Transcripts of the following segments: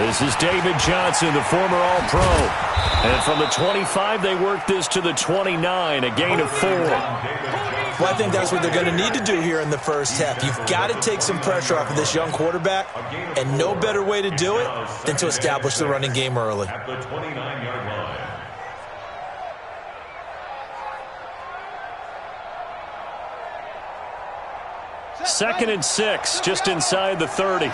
This is David Johnson, the former All-Pro. And from the 25, they work this to the 29, a gain of 4. Well, I think that's what they're going to need to do here in the first half. You've got to take some pressure off of this young quarterback, and no better way to do it than to establish the running game early. At the 29-yard line. Second and 6, just inside the 30.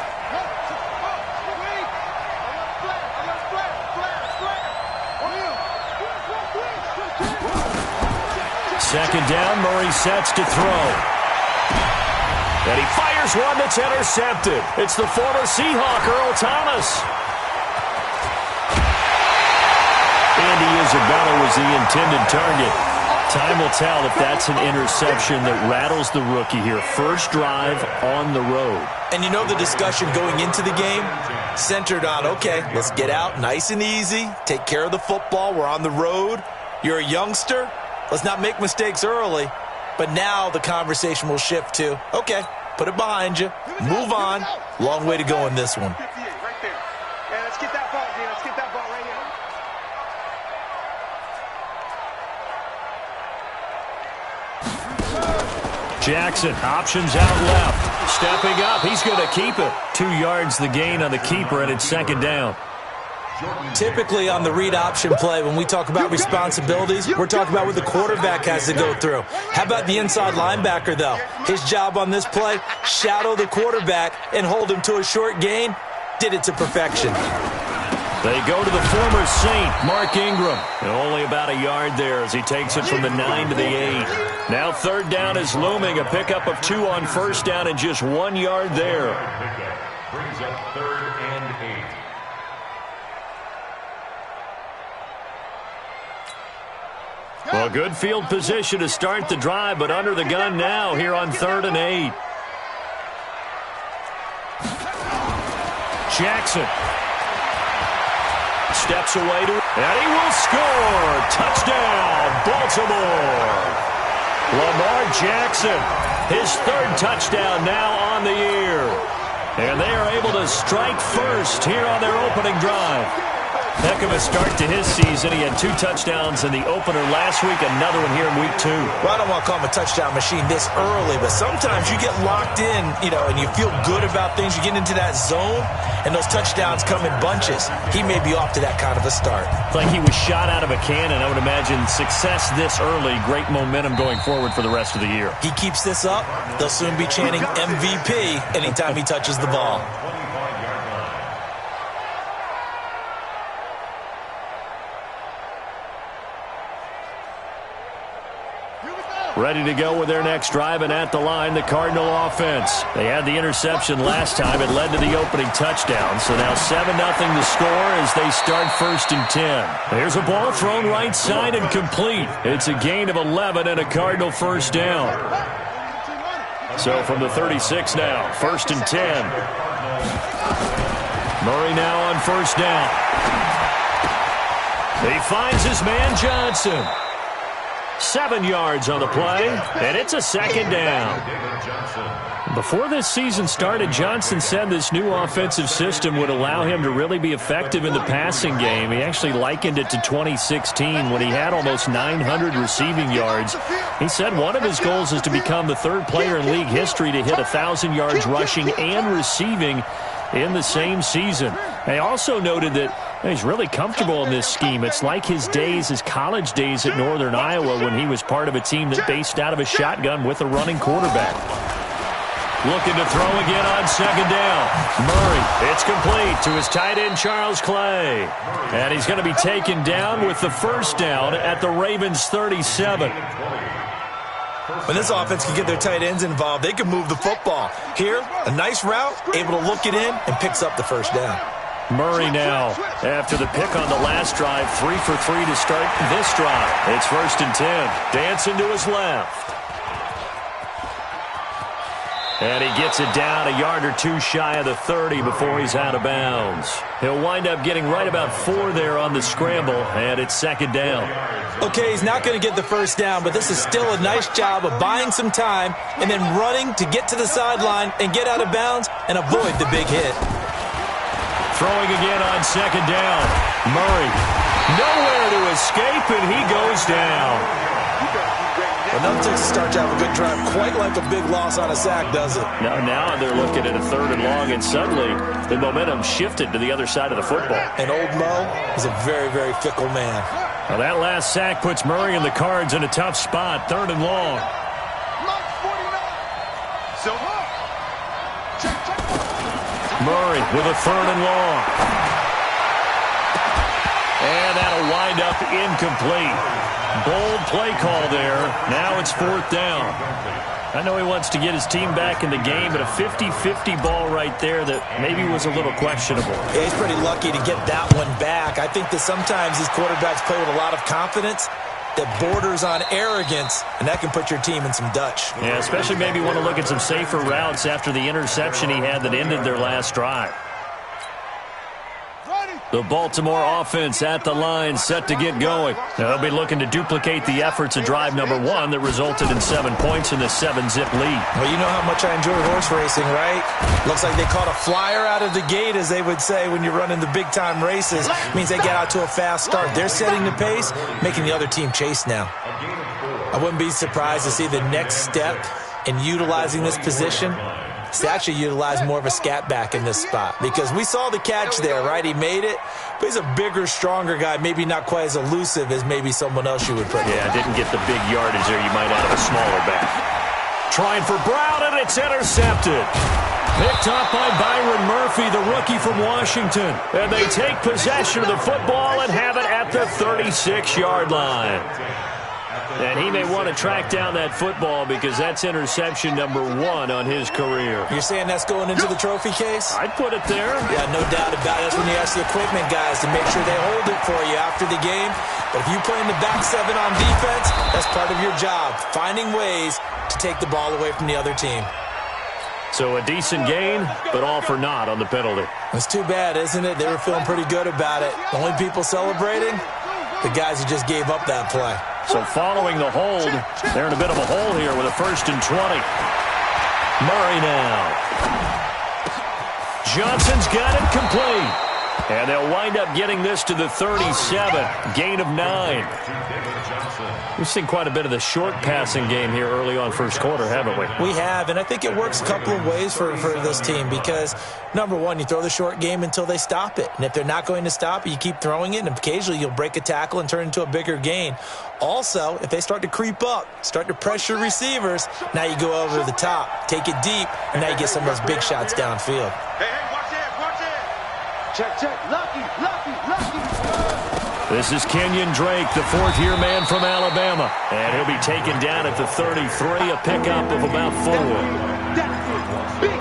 Second down, Murray sets to throw. And he fires one that's intercepted. It's the former Seahawk, Earl Thomas. Andy Isabella was the intended target. Time will tell if that's an interception that rattles the rookie here. First drive on the road. And you know the discussion going into the game centered on, okay, let's get out nice and easy, take care of the football, we're on the road. You're a youngster. Let's not make mistakes early. But now the conversation will shift to, okay, put it behind you, move on. Long way to go in this one. Right there. Yeah, let's get that ball, Let's get that ball right here. Jackson, options out left. Stepping up, he's going to keep it. 2 yards the gain on the keeper, and it's second down. Typically on the read option play, when we talk about responsibilities, we're talking about what the quarterback has to go through. How about the inside linebacker, though? His job on this play, shadow the quarterback and hold him to a short gain. Did it to perfection. They go to the former Saint, Mark Ingram. And only about a yard there as he takes it from the 9 to the 8. Now third down is looming. A pickup of 2 on first down and just 1 yard there. Brings up 3rd and 8. Well, good field position to start the drive, but under the gun now here on 3rd and 8. Jackson steps away to, and he will score. Touchdown, Baltimore. Lamar Jackson, his 3rd touchdown now on the year. And they are able to strike first here on their opening drive. Heck of a start to his season. He had 2 touchdowns in the opener last week, another one here in week 2. Well, I don't want to call him a touchdown machine this early, but sometimes you get locked in, and you feel good about things. You get into that zone, and those touchdowns come in bunches. He may be off to that kind of a start. It's like he was shot out of a cannon. I would imagine success this early, great momentum going forward for the rest of the year. He keeps this up, they'll soon be chanting MVP anytime he touches the ball. Ready to go with their next drive, and at the line, the Cardinal offense. They had the interception last time. It led to the opening touchdown. So now 7-0 the score as they start 1st and 10. There's a ball thrown right side and complete. It's a gain of 11 and a Cardinal first down. So from the 36 now, 1st and 10. Murray now on 1st down. He finds his man Johnson. 7 yards on the play, and it's a second down. Before this season started, Johnson said this new offensive system would allow him to really be effective in the passing game. He actually likened it to 2016 when he had almost 900 receiving yards. He said one of his goals is to become the 3rd player in league history to hit 1,000 yards rushing and receiving in the same season. They also noted that he's really comfortable in this scheme. It's like his college days at Northern Iowa when he was part of a team that based out of a shotgun with a running quarterback. Looking to throw again on 2nd down. Murray, it's complete to his tight end, Charles Clay. And he's going to be taken down with the first down at the Ravens' 37. When this offense can get their tight ends involved, they can move the football. Here, a nice route, able to look it in, and picks up the first down. Murray now, after the pick on the last drive, 3 for 3 to start this drive. It's 1st and 10. Dancing to his left. And he gets it down a yard or 2 shy of the 30 before he's out of bounds. He'll wind up getting right about 4 there on the scramble, and it's 2nd down. Okay, he's not going to get the first down, but this is still a nice job of buying some time and then running to get to the sideline and get out of bounds and avoid the big hit. Throwing again on second down. Murray, nowhere to escape, and he goes down. Well, nothing takes a start to have a good drive, quite like a big loss on a sack, does it? Now they're looking at a 3rd and long, and suddenly the momentum shifted to the other side of the football. And old Mo is a very, very fickle man. Well, that last sack puts Murray and the Cards in a tough spot, 3rd and long. Murray with a 3rd and long. And that'll wind up incomplete. Bold play call there. Now it's 4th down. I know he wants to get his team back in the game, but a 50-50 ball right there that maybe was a little questionable. Yeah, he's pretty lucky to get that one back. I think that sometimes these quarterbacks play with a lot of confidence that borders on arrogance, and that can put your team in some Dutch. Yeah, especially maybe want to look at some safer routes after the interception he had that ended their last drive. The Baltimore offense at the line, set to get going. They'll be looking to duplicate the efforts of drive number 1 that resulted in 7 points in the 7-zip lead. Well, you know how much I enjoy horse racing, right? Looks like they caught a flyer out of the gate, as they would say when you're running the big-time races. It means they get out to a fast start. They're setting the pace, making the other team chase now. I wouldn't be surprised to see the next step in utilizing this position to actually utilize more of a scat back in this spot, because we saw the catch there, right? He made it, but he's a bigger, stronger guy, maybe not quite as elusive as maybe someone else you would put. Yeah, didn't get the big yardage there you might out of a smaller back. Trying for Brown, and it's intercepted. Picked up by Byron Murphy, the rookie from Washington. And they take possession of the football and have it at the 36-yard line. And he may want to track down that football because that's interception number 1 on his career. You're saying that's going into the trophy case? I'd put it there. Yeah, no doubt about it. That's when you ask the equipment guys to make sure they hold it for you after the game. But if you play in the back 7 on defense, that's part of your job, finding ways to take the ball away from the other team. So a decent gain, but all for naught on the penalty. It's too bad, isn't it? They were feeling pretty good about it. The only people celebrating, the guys who just gave up that play. So following the hold, they're in a bit of a hole here with a 1st and 20. Murray now. Johnson's got it complete. And they'll wind up getting this to the 37. Gain of 9. We've seen quite a bit of the short passing game here early on first quarter, haven't we? We have, and I think it works a couple of ways for this team because, number 1, you throw the short game until they stop it. And if they're not going to stop it, you keep throwing it, and occasionally you'll break a tackle and turn it into a bigger gain. Also, if they start to creep up, start to pressure receivers, now you go over the top, take it deep, and now you get some of those big shots downfield. Hey, watch it. Check. Lucky. This is Kenyon Drake, the 4th-year man from Alabama. And he'll be taken down at the 33, a pickup of about 4.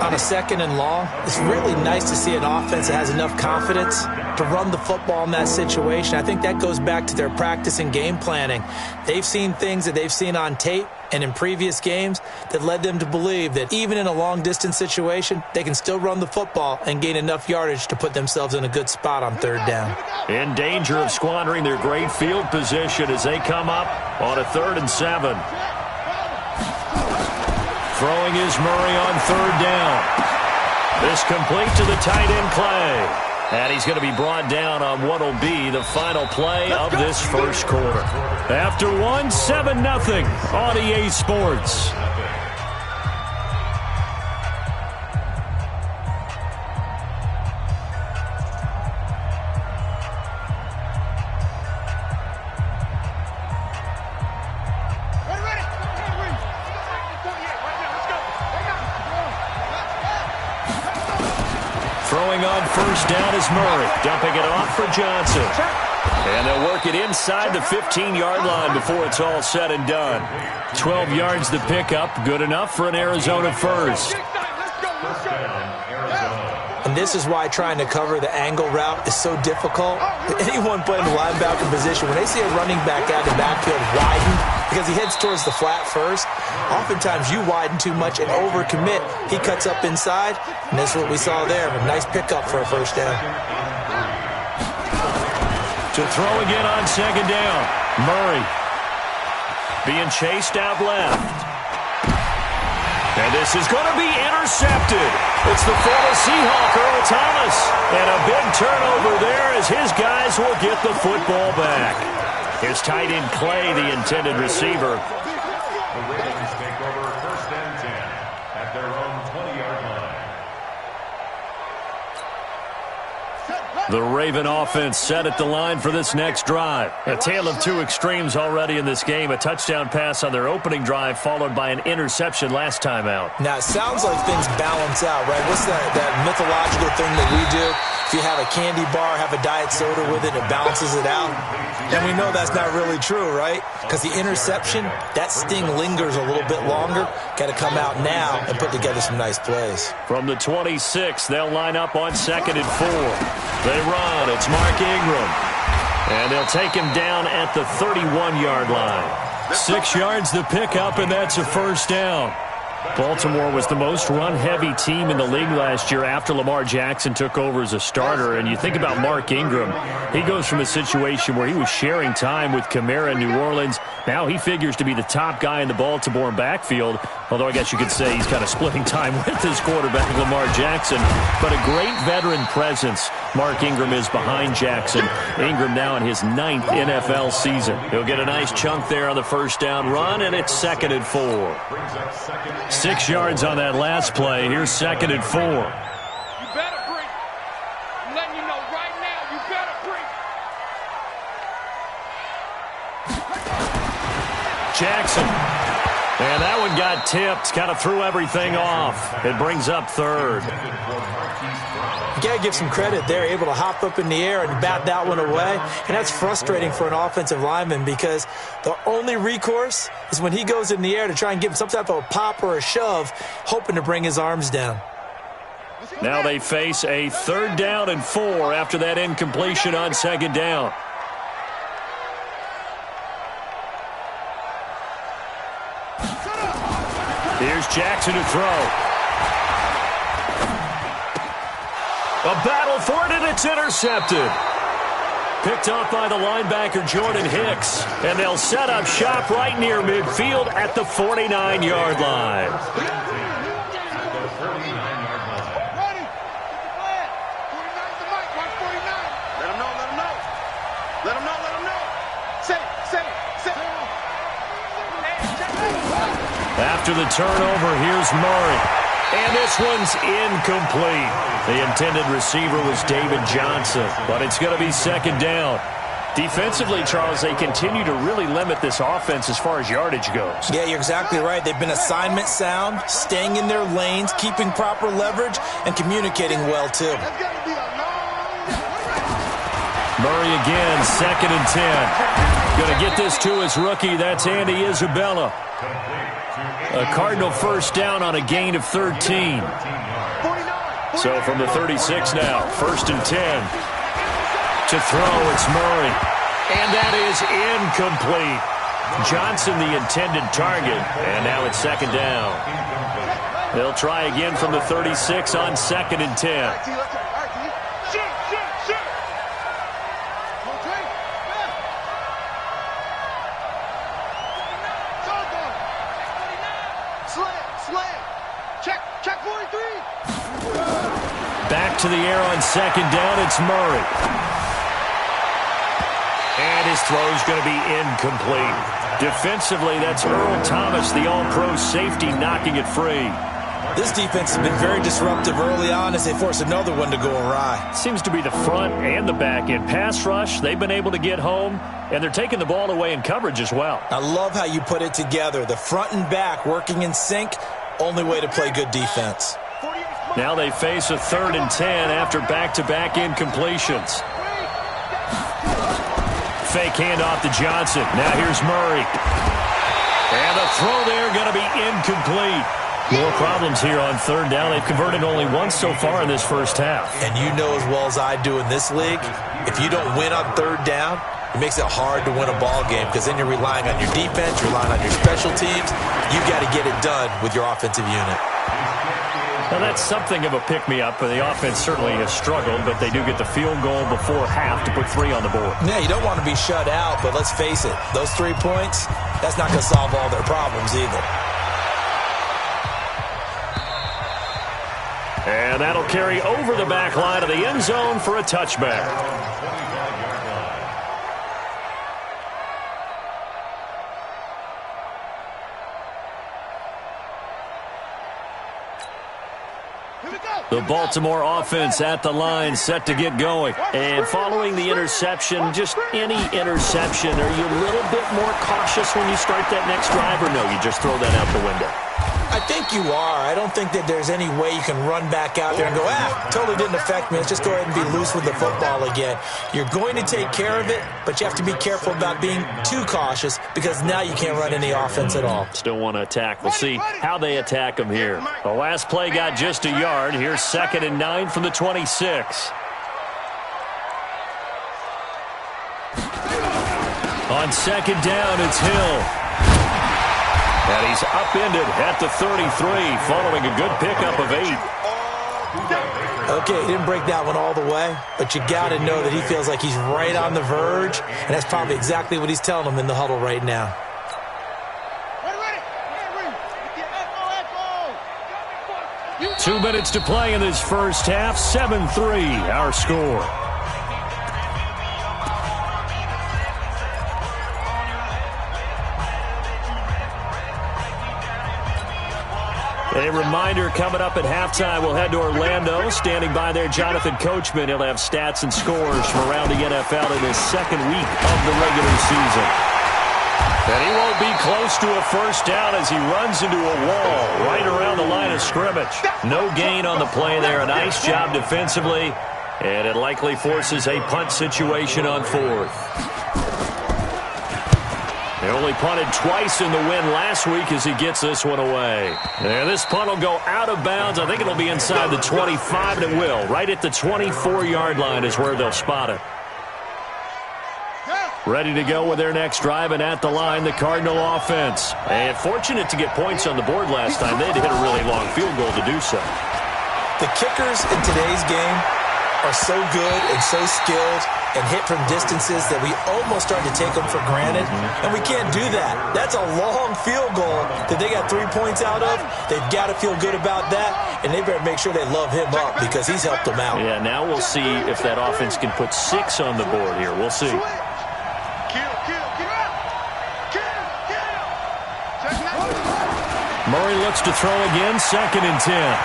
On a 2nd and long, it's really nice to see an offense that has enough confidence to run the football in that situation. I think that goes back to their practice and game planning. They've seen things that they've seen on tape and in previous games that led them to believe that even in a long-distance situation, they can still run the football and gain enough yardage to put themselves in a good spot on 3rd down. In danger of squandering their great field position as they come up on a 3rd and 7. Throwing is Murray on 3rd down. This complete to the tight end Clay. And he's going to be brought down on what will be the final play of this first quarter. After 1, 7-0 on EA Sports. Throwing on 1st down is Murray, dumping it off for Johnson. And they'll work it inside the 15-yard line before it's all said and done. 12 yards to pick up, good enough for an Arizona first. And this is why trying to cover the angle route is so difficult. Anyone playing the linebacker position, when they see a running back out of the backfield widen, because he heads towards the flat first, oftentimes you widen too much and overcommit. He cuts up inside, and that's what we saw there. A nice pickup for a 1st down. To throw again on 2nd down. Murray being chased out left. And this This is going to be intercepted. It's the former Seahawk, Earl Thomas. And a big turnover there as his guys will get the football back. His tight end Clay, the intended receiver. The Ravens take over 1st and 10 at their own 20-yard line. The Raven offense set at the line for this next drive. A tale of two extremes already in this game. A touchdown pass on their opening drive followed by an interception last time out. Now, it sounds like things balance out, right? What's that mythological thing that we do? If you have a candy bar, have a diet soda with it, it balances it out. And we know that's not really true, right? Because the interception, that sting lingers a little bit longer. Got to come out now and put together some nice plays. From the 26, they'll line up on 2nd and 4. They run. It's Mark Ingram. And they'll take him down at the 31-yard line. 6 yards the pickup, and that's a first down. Baltimore was the most run-heavy team in the league last year after Lamar Jackson took over as a starter. And you think about Mark Ingram, he goes from a situation where he was sharing time with Kamara in New Orleans. Now he figures to be the top guy in the Baltimore backfield, although I guess you could say he's kind of splitting time with his quarterback, Lamar Jackson. But a great veteran presence Mark Ingram is behind Jackson. Ingram now in his 9th NFL season. He'll get a nice chunk there on the first down run, and it's 2nd and 4. 6 yards on that last play. Here's 2nd and 4. You better breathe. I'm letting you know right now, you better breathe. Jackson. And that one got tipped. Kind of threw everything off. It brings up 3rd. You got to give some credit. They're able to hop up in the air and bat that one away. And that's frustrating for an offensive lineman because the only recourse is when he goes in the air to try and give him some type of a pop or a shove, hoping to bring his arms down. Now they face a 3rd down and 4 after that incompletion on 2nd down. Here's Jackson to throw. A battle for it, and it's intercepted. Picked up by the linebacker, Jordan Hicks. And they'll set up shop right near midfield at the 49-yard line. Ready. Let him know. Let him know. Say. After the turnover, here's Murray. And this one's incomplete. The intended receiver was David Johnson, but it's going to be 2nd down. Defensively, Charles, they continue to really limit this offense as far as yardage goes. Yeah, you're exactly right. They've been assignment sound, staying in their lanes, keeping proper leverage, and communicating well, too. Murray again, 2nd and 10. Going to get this to his rookie. That's Andy Isabella. A Cardinal first down on a gain of 13. So from the 36 now, 1st and 10. To throw, it's Murray. And that is incomplete. Johnson, the intended target. And now it's 2nd down. They'll try again from the 36 on 2nd and 10. Check 43. Back to the air on 2nd down, it's Murray. And his throw's going to be incomplete. Defensively, that's Earl Thomas, the all-pro safety, knocking it free. This defense has been very disruptive early on as they force another one to go awry. Seems to be the front and the back end. Pass rush, they've been able to get home, and they're taking the ball away in coverage as well. I love how you put it together. The front and back working in sync, only way to play good defense. Now they face a 3rd and 10 after back-to-back incompletions. Fake handoff to Johnson. Now here's Murray. And the throw there going to be incomplete. More problems here on 3rd down. They've converted only once so far in this first half. And you know as well as I do in this league, if you don't win on 3rd down, it makes it hard to win a ball game because then you're relying on your defense, you're relying on your special teams. You've got to get it done with your offensive unit. Now, that's something of a pick-me-up. The offense certainly has struggled, but they do get the field goal before half to put 3 on the board. Yeah, you don't want to be shut out, but let's face it, those 3 points, that's not going to solve all their problems either. And that'll carry over the back line of the end zone for a touchback. The Baltimore offense at the line, set to get going. And following the interception, just any interception, are you a little bit more cautious when you start that next drive, or no, you just throw that out the window? I think you are. I don't think that there's any way you can run back out there and go, totally didn't affect me. Let's just go ahead and be loose with the football again. You're going to take care of it, but you have to be careful about being too cautious because now you can't run any offense at all. Still want to attack. We'll see how they attack them here. The last play got just a yard. Here's 2nd and 9 from the 26. On 2nd down, it's Hill. And he's upended at the 33, following a good pickup of 8. Okay, he didn't break that one all the way, but you got to know that he feels like he's right on the verge, and that's probably exactly what he's telling them in the huddle right now. 2 minutes to play in this first half, 7-3, our score. A reminder, coming up at halftime, we'll head to Orlando. Standing by there, Jonathan Coachman. He'll have stats and scores from around the NFL in his second week of the regular season. And he won't be close to a first down as he runs into a wall right around the line of scrimmage. No gain on the play there. A nice job defensively. And it likely forces a punt situation on 4th. He only punted twice in the win last week as he gets this one away. And this punt will go out of bounds. I think it'll be inside the 25, and it will. Right at the 24-yard line is where they'll spot it. Ready to go with their next drive, and at the line, the Cardinal offense. And fortunate to get points on the board last time. They had to hit a really long field goal to do so. The kickers in today's game are so good and so skilled and hit from distances that we almost start to take them for granted, and we can't do that. That's a long field goal that they got 3 points out of. They've got to feel good about that, and they better make sure they love him up because he's helped them out. Yeah, now we'll see if that offense can put 6 on the board here. We'll see. Murray looks to throw again, 2nd and 10.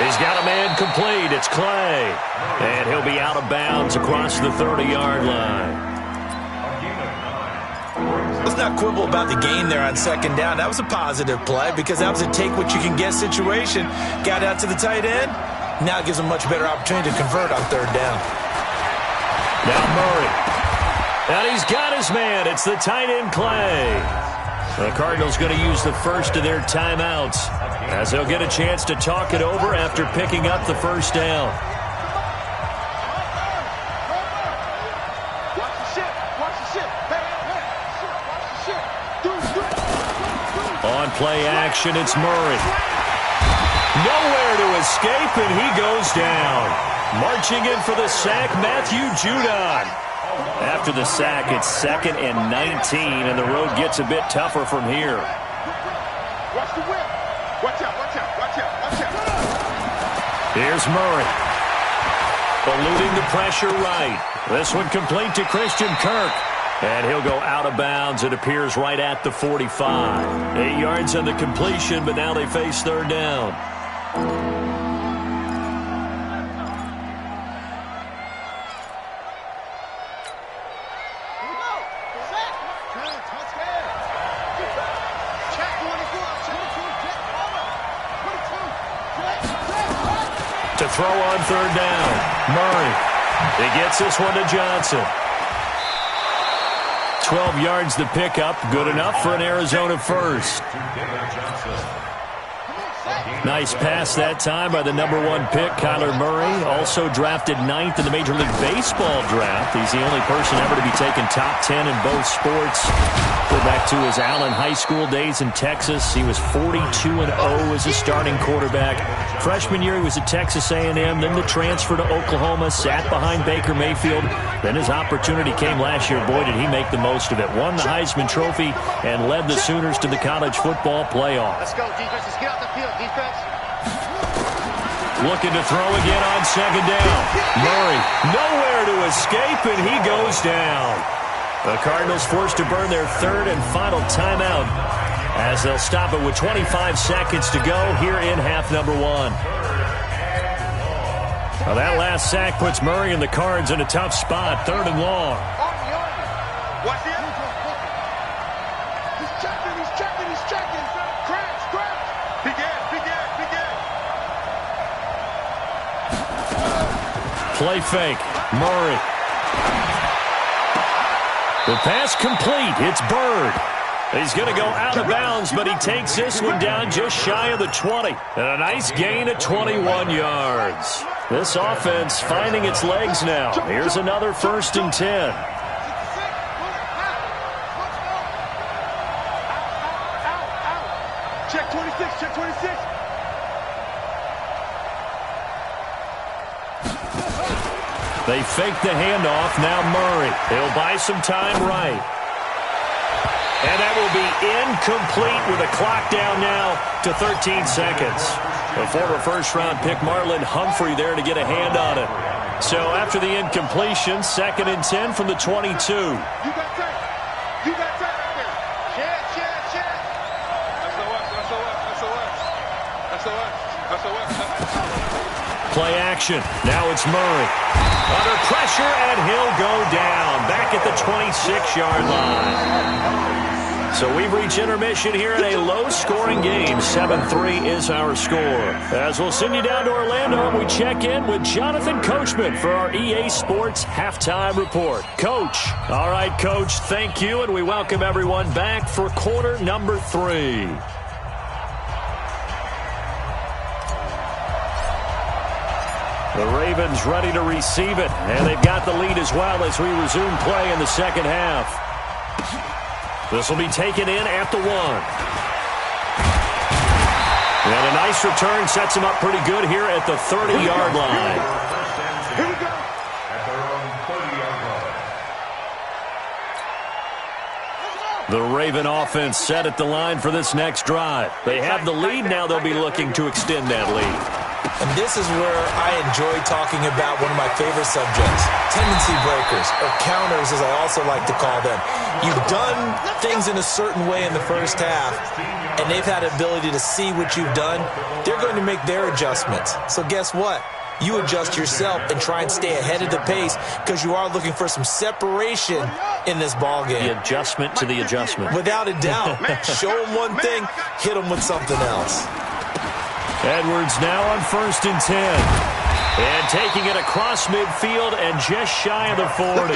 He's got a man complete. It's Clay. And he'll be out of bounds across the 30-yard line. Let's not quibble about the gain there on 2nd down. That was a positive play because that was a take-what-you-can-get situation. Got out to the tight end. Now it gives him a much better opportunity to convert on 3rd down. Now Murray. And he's got his man. It's the tight end, Clay. The Cardinals going to use the first of their timeouts as they'll get a chance to talk it over after picking up the first down. On play action, it's Murray. Nowhere to escape, and he goes down. Marching in for the sack, Matthew Judon. After the sack, it's 2nd and 19, and the road gets a bit tougher from here. Watch the whip. Watch out, watch out, watch out, watch out. Here's Murray. Eluding the pressure right. This one complete to Christian Kirk. And he'll go out of bounds. It appears right at the 45. 8 yards on the completion, but now they face 3rd down. To throw on 3rd down. Murray. He gets this one to Johnson. 12 yards the pickup. Good enough for an Arizona first. Nice pass that time by the number 1 pick, Kyler Murray. Also drafted 9th in the Major League Baseball draft. He's the only person ever to be taken top 10 in both sports. Go back to his Allen High School days in Texas. He was 42-0 as a starting quarterback. Freshman year, he was at Texas A&M, then the transfer to Oklahoma, sat behind Baker Mayfield. Then his opportunity came last year. Boy, did he make the most of it. Won the Heisman Trophy and led the Sooners to the college football playoff. Let's go, defense. Let's get out the field, defense. Looking to throw again on second down. Murray nowhere to escape, and he goes down. The Cardinals forced to burn their third and final timeout as they'll stop it with 25 seconds to go here in half number one. Well, that last sack puts Murray and the Cards in a tough spot, 3rd and long. Watch it. He's checking. Crash. Begin. Play fake. Murray. The pass complete. It's Bird. He's going to go out of bounds, but he takes this one down just shy of the 20. And a nice gain of 21 yards. This offense finding its legs now. Here's another 1st and 10. Check 26. They fake the handoff. Now Murray. He'll buy some time right. And that will be incomplete with a clock down now to 13 seconds. The former first-round pick Marlon Humphrey there to get a hand on it. So after the incompletion, 2nd and 10 from the 22. You got time right there. Check. SOS. Play action. Now it's Murray. Under pressure, and he'll go down. Back at the 26-yard line. So we've reached intermission here in a low-scoring game. 7-3 is our score. As we'll send you down to Orlando, and we check in with Jonathan Coachman for our EA Sports Halftime Report. Coach. All right, Coach, thank you, and we welcome everyone back for quarter number 3. The Ravens ready to receive it, and they've got the lead as well as we resume play in the second half. This will be taken in at the 1. And a nice return sets him up pretty good here at the 30-yard line. Here we go. At their own 30-yard line. The Raven offense set at the line for this next drive. They have the lead. Now they'll be looking to extend that lead. And this is where I enjoy talking about one of my favorite subjects, tendency breakers, or counters as I also like to call them. You've done things in a certain way in the first half, and they've had the ability to see what you've done. They're going to make their adjustments. So guess what? You adjust yourself and try and stay ahead of the pace because you are looking for some separation in this ball game. The adjustment to the adjustment. Without a doubt. Show them one thing, hit them with something else. Edwards now on 1st and 10. And taking it across midfield and just shy of the 40.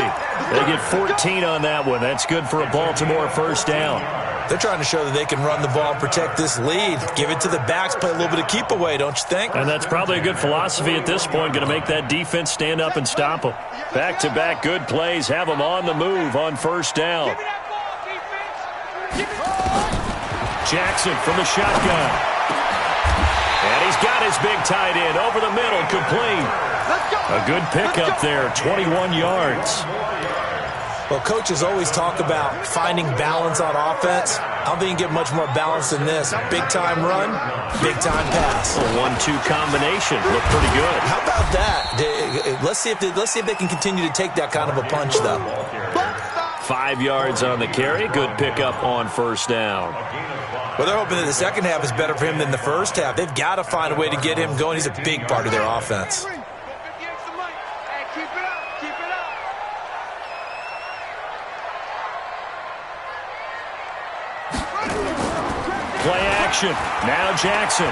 They get 14 on that one. That's good for a Baltimore first down. They're trying to show that they can run the ball and protect this lead. Give it to the backs, play a little bit of keep away, don't you think? And that's probably a good philosophy at this point. Going to make that defense stand up and stop them. Back-to-back good plays. Have them on the move on first down. Jackson from the shotgun. And he's got his big tight end over the middle, complete. A good pickup there, 21 yards. Well, coaches always talk about finding balance on offense. I don't think you can get much more balance than this. Big-time run, big-time pass. A 1-2 combination. Looked pretty good. How about that? Let's see if they can continue to take that kind of a punch, though. 5 yards on the carry. Good pickup on first down. Well, they're hoping that the second half is better for him than the first half. They've got to find a way to get him going. He's a big part of their offense. Play action. Now Jackson.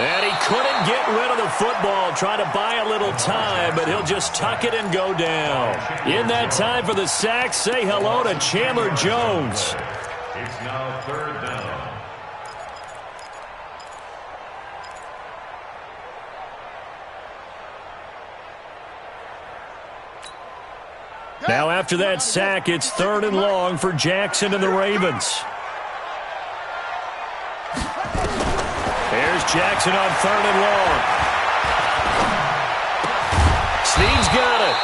And he couldn't get rid of the football. Trying to buy a little time, but he'll just tuck it and go down. In that time for the sack, say hello to Chandler Jones. It's now 3rd down. Now after that sack, it's 3rd and long for Jackson and the Ravens. There's Jackson on 3rd and long. Snead's got it.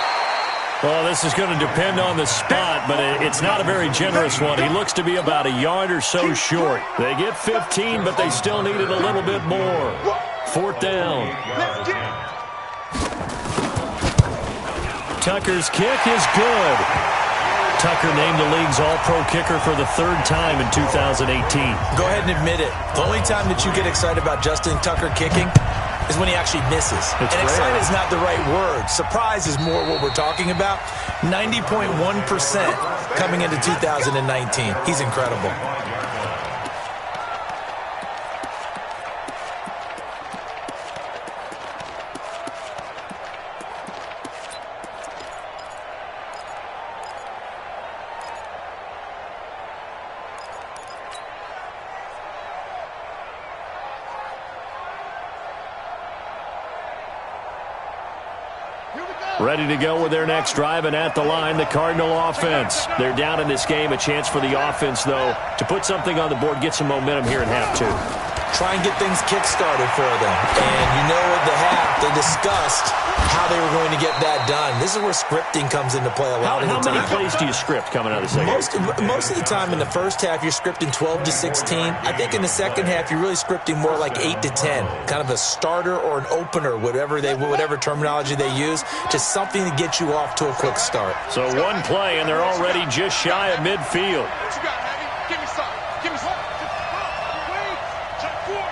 Well, this is going to depend on the spot, but it's not a very generous one. He looks to be about a yard or so short. They get 15, but they still need it a little bit more. 4th down. Tucker's kick is good. Tucker named the league's all-pro kicker for the 3rd time in 2018. Go ahead and admit it. The only time that you get excited about Justin Tucker kicking is when he actually misses. It's and rare. excited is not the right word. Surprise is more what we're talking about. 90.1% coming into 2019. He's incredible. Ready to go with their next drive, and at the line, the Cardinal offense. They're down in this game. A chance for the offense, though, to put something on the board, get some momentum here in half 2. Try and get things kick-started for them. And you know at the half, they discussed how they were going to get that done. This is where scripting comes into play a lot of the time. How many plays do you script coming out of the second? Most of the time in the first half, you're scripting 12 to 16. I think in the second half, you're really scripting more like 8 to 10. Kind of a starter or an opener, whatever terminology they use. Just something to get you off to a quick start. So one play, and they're already just shy of midfield. What you got, Heavy? Give me some. Give me some. Check 4.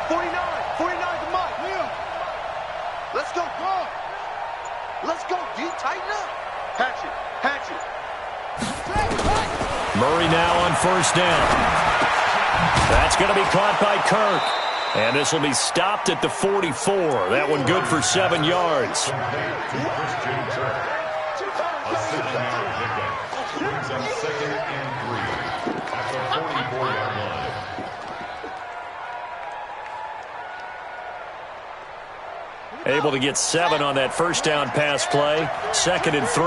49 to Mike. Let's go. Let's go. D, tighten up. Hatchet. Murray now on 1st down. That's going to be caught by Kirk. And this will be stopped at the 44. That one good for 7 yards. Able to get 7 on that 1st down pass play. 2nd and 3.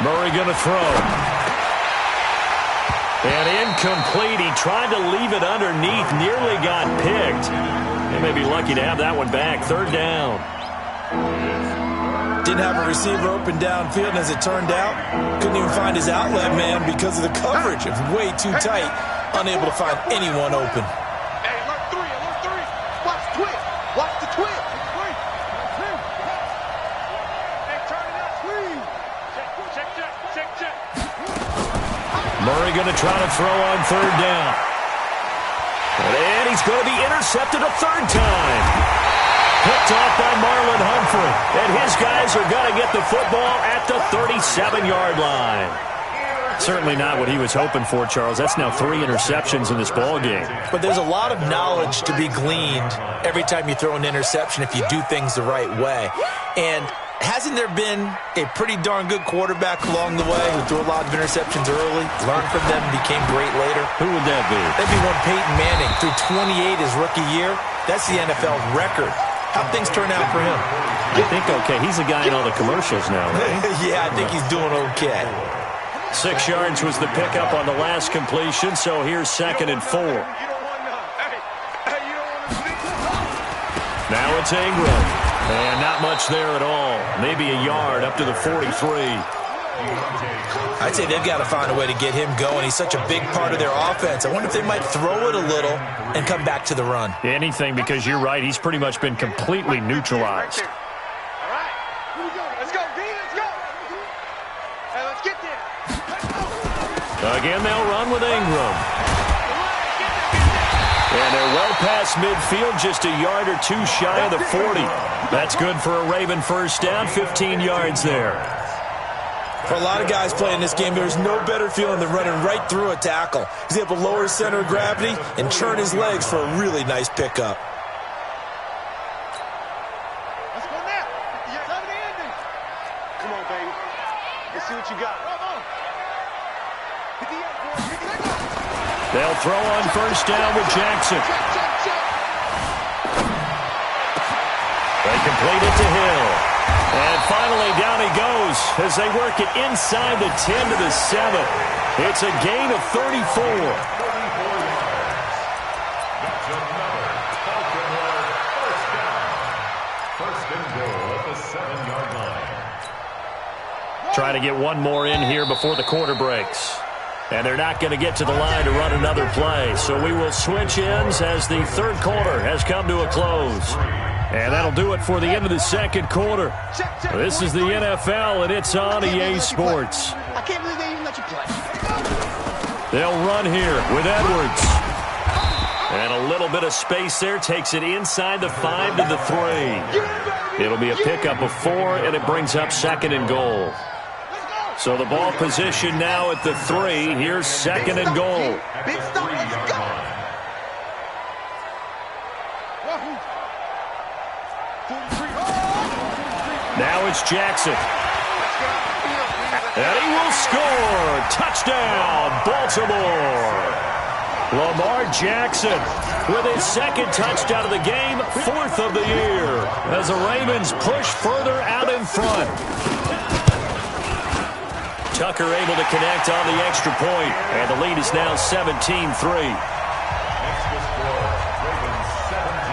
Murray going to throw. And incomplete. He tried to leave it underneath. Nearly got picked. They may be lucky to have that one back. 3rd down. Didn't have a receiver open downfield, and as it turned out, couldn't even find his outlet man because of the coverage. It was way too tight. Unable to find anyone open. Hey, alert 3. Watch the twist. Hey, turn it up, please. Check. Murray going to try to throw on 3rd down. And he's going to be intercepted a 3rd time. Picked off by Marlon Humphrey. And his guys are going to get the football at the 37-yard line. Certainly not what he was hoping for, Charles. That's now 3 interceptions in this ball game. But there's a lot of knowledge to be gleaned every time you throw an interception if you do things the right way. And hasn't there been a pretty darn good quarterback along the way who threw a lot of interceptions early, learned from them, and became great later? Who would that be? That'd be one Peyton Manning. Threw 28 his rookie year. That's the NFL record. How'd things turn out for him? I think okay. He's a guy in all the commercials now, right? Yeah, I think he's doing okay. 6 yards was the pickup on the last completion, so here's 2nd and 4. Now it's Ingram. And not much there at all. Maybe a yard up to the 43. I'd say they've got to find a way to get him going. He's such a big part of their offense. I wonder if they might throw it a little and come back to the run. Anything, because you're right. He's pretty much been completely neutralized. All right. Here we go. Let's go, D. Let's go. Hey, let's get there. Again, they'll run with Ingram. And they're well past midfield, just a yard or 2 shy of the 40. That's good for a Raven 1st down, 15 yards there. For a lot of guys playing this game, there's no better feeling than running right through a tackle. He's able to lower his center of gravity and turn his legs for a really nice pickup. Let's go now. Time of the ending. Come on, baby. Let's see what you got. They'll throw on 1st down with Jackson. They complete it to Hill. And finally, down he goes as they work it inside the 10 to the 7. It's a gain of 34. Trying to get one more in here before the quarter breaks. And they're not going to get to the line to run another play. So we will switch ends as the third quarter has come to a close. And that'll do it for the end of the second quarter. This is the NFL, and it's on EA Sports. I can't believe they even let you play. They'll run here with Edwards. And a little bit of space there. Takes it inside the 5 to the 3. It'll be a pickup of 4, and it brings up 2nd and goal. So the ball position now at the 3. Here's 2nd and goal. Big stop, let's go. Now it's Jackson. And he will score. Touchdown, Baltimore. Lamar Jackson with his 2nd touchdown of the game, 4th of the year, as the Ravens push further out in front. Tucker able to connect on the extra point, and the lead is now 17-3.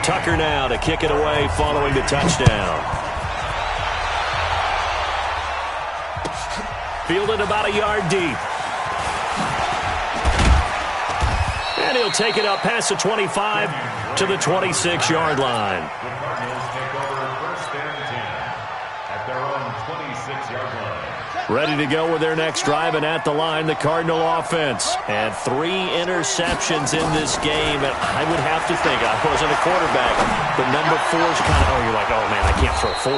Tucker now to kick it away following the touchdown. Fielded about a yard deep. And he'll take it up past the 25 to the 26-yard line. The Cardinals take over 1st and 10 at their own 26-yard line. Ready to go with their next drive, and at the line, the Cardinal offense. And 3 interceptions in this game, and I would have to think, I wasn't a quarterback, but number 4 is kind of, you're like, oh, man, I can't throw 4.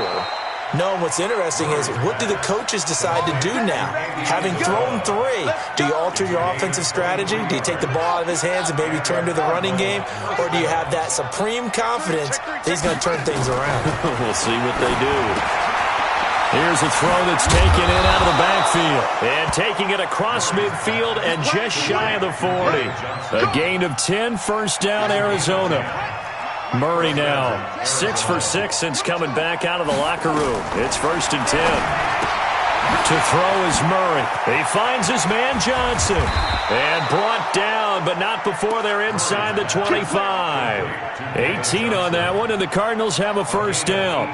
No, and what's interesting is, what do the coaches decide to do now? Having thrown 3, do you alter your offensive strategy? Do you take the ball out of his hands and maybe turn to the running game? Or do you have that supreme confidence that he's going to turn things around? We'll see what they do. Here's a throw that's taken in out of the backfield. And taking it across midfield and just shy of the 40. A gain of 10, 1st down, Arizona. Murray now 6 for 6 since coming back out of the locker room. It's 1st and 10. To throw is Murray. He finds his man Johnson. And brought down, but not before they're inside the 25. 18 on that one, and the Cardinals have a 1st down.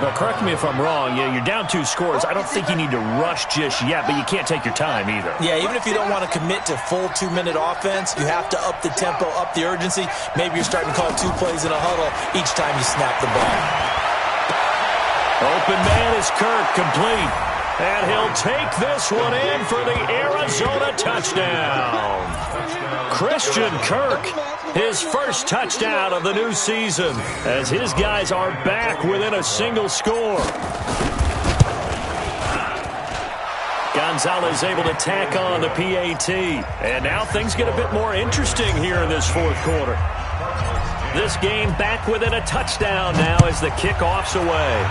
But correct me if I'm wrong, you're down 2 scores. I don't think you need to rush just yet, but you can't take your time either. Yeah, even if you don't want to commit to full 2-minute offense, you have to up the tempo, up the urgency. Maybe you're starting to call 2 plays in a huddle each time you snap the ball. Open man is Kirk, complete. And he'll take this one in for the Arizona touchdown. Christian Kirk, his 1st touchdown of the new season, as his guys are back within a single score. Gonzalez able to tack on the PAT. And now things get a bit more interesting here in this 4th quarter. This game back within a touchdown now as the kickoff's away.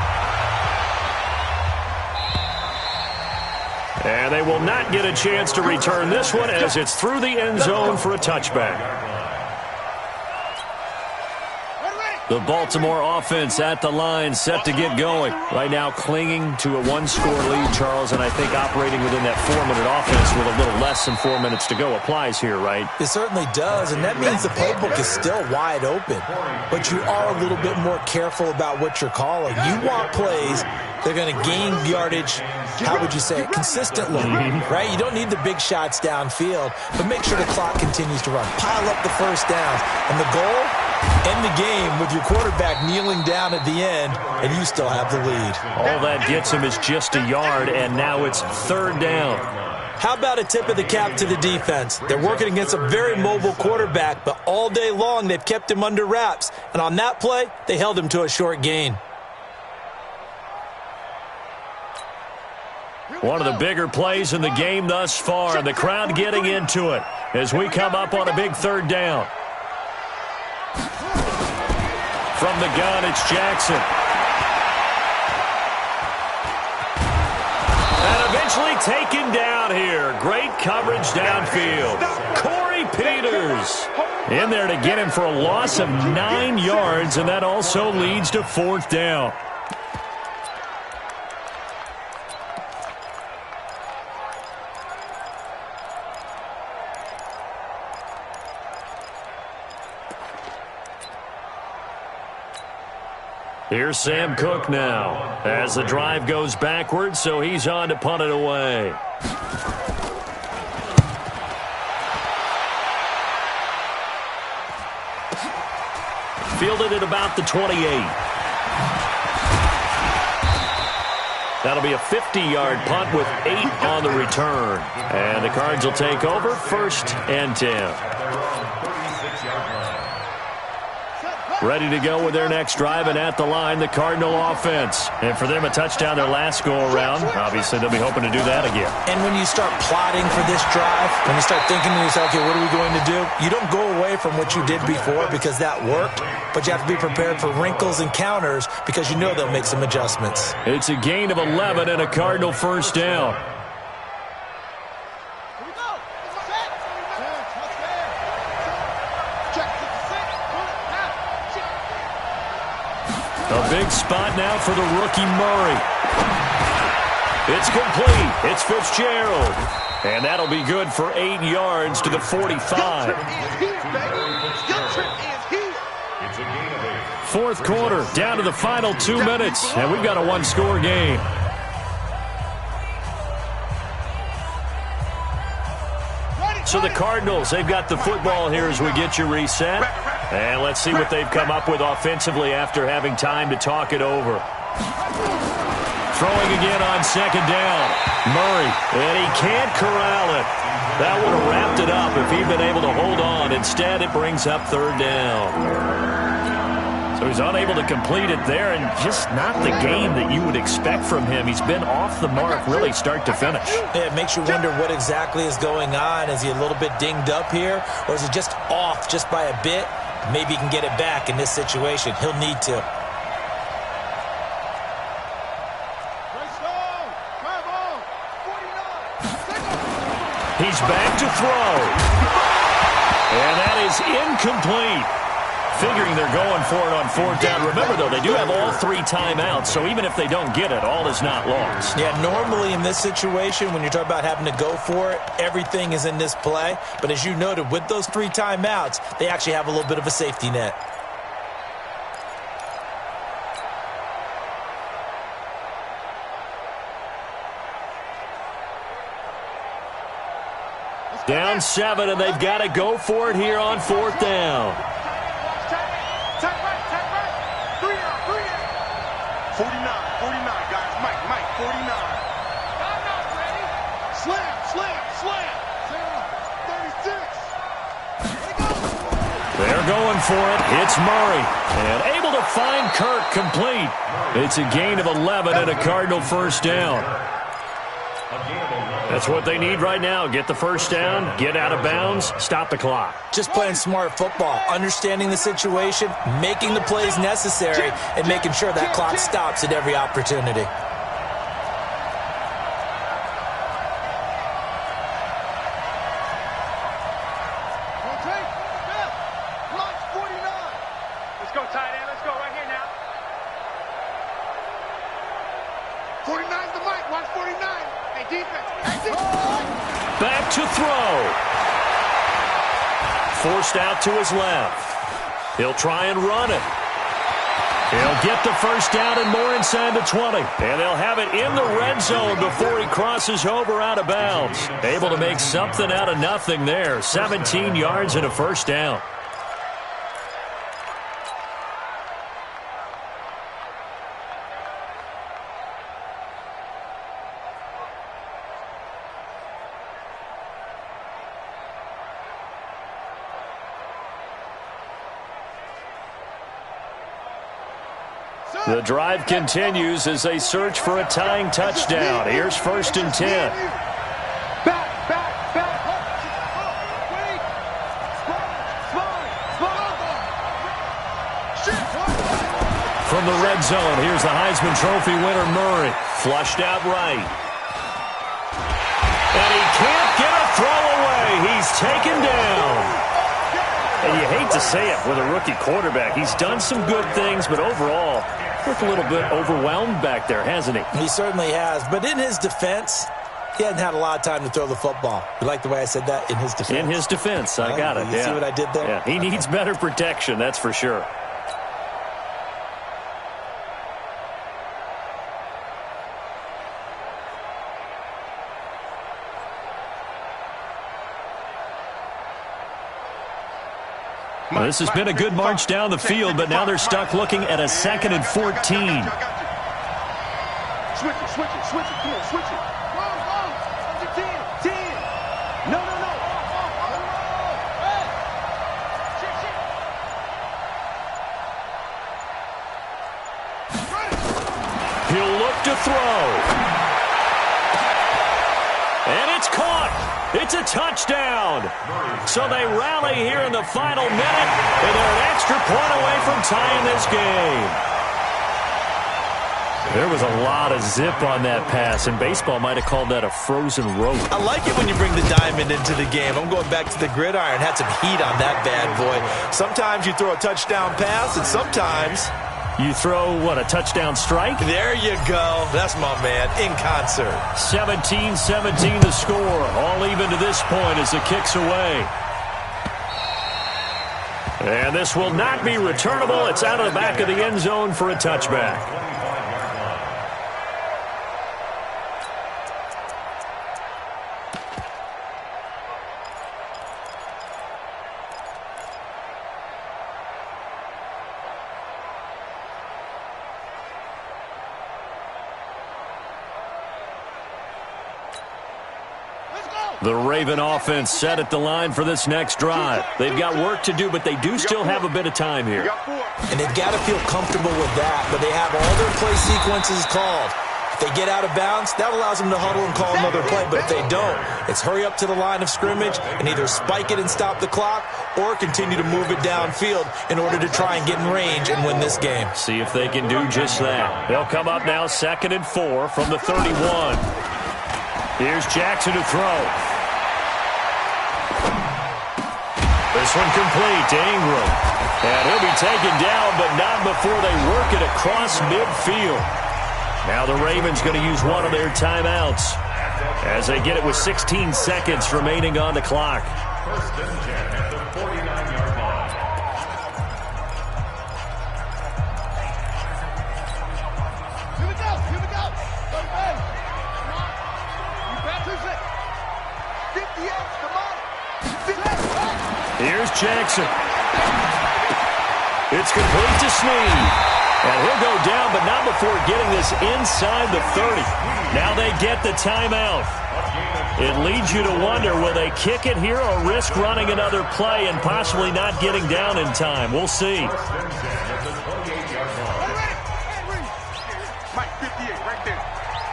And they will not get a chance to return this one as it's through the end zone for a touchback. The Baltimore offense at the line, set to get going. Right now clinging to a 1-score lead, Charles, and I think operating within that 4-minute offense with a little less than 4 minutes to go applies here, right? It certainly does, and that means the playbook is still wide open. But you are a little bit more careful about what you're calling. You want plays they're going to gain yardage, how would you say it, consistently, right? You don't need the big shots downfield, but make sure the clock continues to run. Pile up the 1st downs. And the goal, end the game with your quarterback kneeling down at the end, and you still have the lead. All that gets him is just a yard, and now it's 3rd down. How about a tip of the cap to the defense? They're working against a very mobile quarterback, but all day long they've kept him under wraps. And on that play, they held him to a short gain. One of the bigger plays in the game thus far. The crowd getting into it as we come up on a big 3rd down. From the gun, it's Jackson. And eventually taken down here. Great coverage downfield. Corey Peters in there to get him for a loss of 9 yards, and that also leads to 4th down. Here's Sam Cook now as the drive goes backwards, so he's on to punt it away. Fielded at about the 28. That'll be a 50-yard punt with 8 on the return. And the Cards will take over, 1st and 10. Ready to go with their next drive, and at the line, the Cardinal offense. And for them, a touchdown their last go-around. Obviously, they'll be hoping to do that again. And when you start plotting for this drive, when you start thinking to yourself, okay, what are we going to do? You don't go away from what you did before because that worked, but you have to be prepared for wrinkles and counters because you know they'll make some adjustments. It's a gain of 11 and a Cardinal 1st down. A big spot now for the rookie Murray. It's complete. It's Fitzgerald. And that'll be good for 8 yards to the 45. 4th quarter, down to the final 2 minutes. And we've got a 1-score game. So the Cardinals, they've got the football here as we get you reset. And let's see what they've come up with offensively after having time to talk it over. Throwing again on 2nd down. Murray, and he can't corral it. That would have wrapped it up if he'd been able to hold on. Instead, it brings up 3rd down. So he's unable to complete it there, and just not the game that you would expect from him. He's been off the mark really start to finish. Yeah, it makes you wonder what exactly is going on. Is he a little bit dinged up here, or is he just off just by a bit? Maybe he can get it back in this situation. He'll need to. He's back to throw. And that is incomplete. Figuring they're going for it on 4th down. Remember, though, they do have all 3 timeouts, so even if they don't get it, all is not lost. Yeah, normally in this situation, when you're talking about having to go for it, everything is in this play. But as you noted, with those 3 timeouts, they actually have a little bit of a safety net. Down 7, and they've got to go for it here on 4th down. 49, guys. Mike, 49. Slam. 36. They're going for it. It's Murray. And able to find Kirk complete. It's a gain of 11 and a Cardinal 1st down. That's what they need right now. Get the 1st down, get out of bounds, stop the clock. Just playing smart football, understanding the situation, making the plays necessary, and making sure that clock stops at every opportunity. Let's go, tight end. Let's go right here now. 49's the Mike. Watch 49. Hey, defense. Back to throw. Forced out to his left. He'll try and run it. He'll get the 1st down and more inside the 20. And they'll have it in the red zone before he crosses over out of bounds. Able to make something out of nothing there. 17 yards and a 1st down. The drive continues as they search for a tying touchdown. Here's 1st and 10. From the red zone, here's the Heisman Trophy winner, Murray. Flushed out right. And he can't get a throw away. He's taken down. And you hate to say it with a rookie quarterback. He's done some good things, but overall, looked a little bit overwhelmed back there, hasn't he? He certainly has. But in his defense, he hasn't had a lot of time to throw the football. You like the way I said that? In his defense? In his defense. I got it. You see what I did there? Yeah, he needs better protection, that's for sure. Well, this has been a good march down the field, but now they're stuck looking at a 2nd and 14. Switch it, switch it, switch it. Come on, switch it. Go, go. Under 10, 10. No, no, no. Hey. He'll look to throw. And it's caught. It's a touchdown. So they rally here in the final minute, and they're an extra point away from tying this game. There was a lot of zip on that pass, and baseball might have called that a frozen rope. I like it when you bring the diamond into the game. I'm going back to the gridiron. Had some heat on that bad boy. Sometimes you throw a touchdown pass, and sometimes you throw, what, a touchdown strike? There you go. That's my man, in concert. 17-17 the score. All even to this point as the kick's away. And this will not be returnable. It's out of the back of the end zone for a touchback. The Raven offense set at the line for this next drive. They've got work to do, but they do still have a bit of time here. And they've got to feel comfortable with that, but they have all their play sequences called. If they get out of bounds, that allows them to huddle and call another play, but if they don't, it's hurry up to the line of scrimmage and either spike it and stop the clock or continue to move it downfield in order to try and get in range and win this game. See if they can do just that. They'll come up now 2nd and 4 from the 31. Here's Jackson to throw. This one complete to Ingram. And he'll be taken down, but not before they work it across midfield. Now the Ravens going to use one of their timeouts as they get it with 16 seconds remaining on the clock. First and 10 at the 49-yard line. Here we go, here we go. Hey, come on. You back to it. 50 yards, come on. Here's Jackson. It's complete to Snead. And he'll go down, but not before getting this inside the 30. Now they get the timeout. It leads you to wonder, will they kick it here or risk running another play and possibly not getting down in time? We'll see. Mike, 58, right there.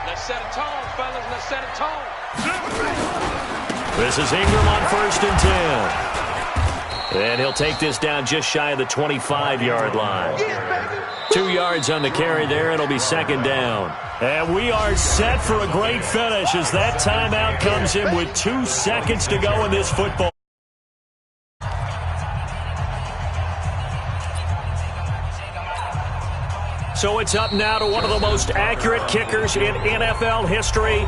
Let's set a tone, fellas. Let's set a tone. This is Ingram on 1st and 10. And he'll take this down just shy of the 25-yard line. 2 yards on the carry there, and it'll be 2nd down. And we are set for a great finish as that timeout comes in with 2 seconds to go in this football. So it's up now to one of the most accurate kickers in NFL history.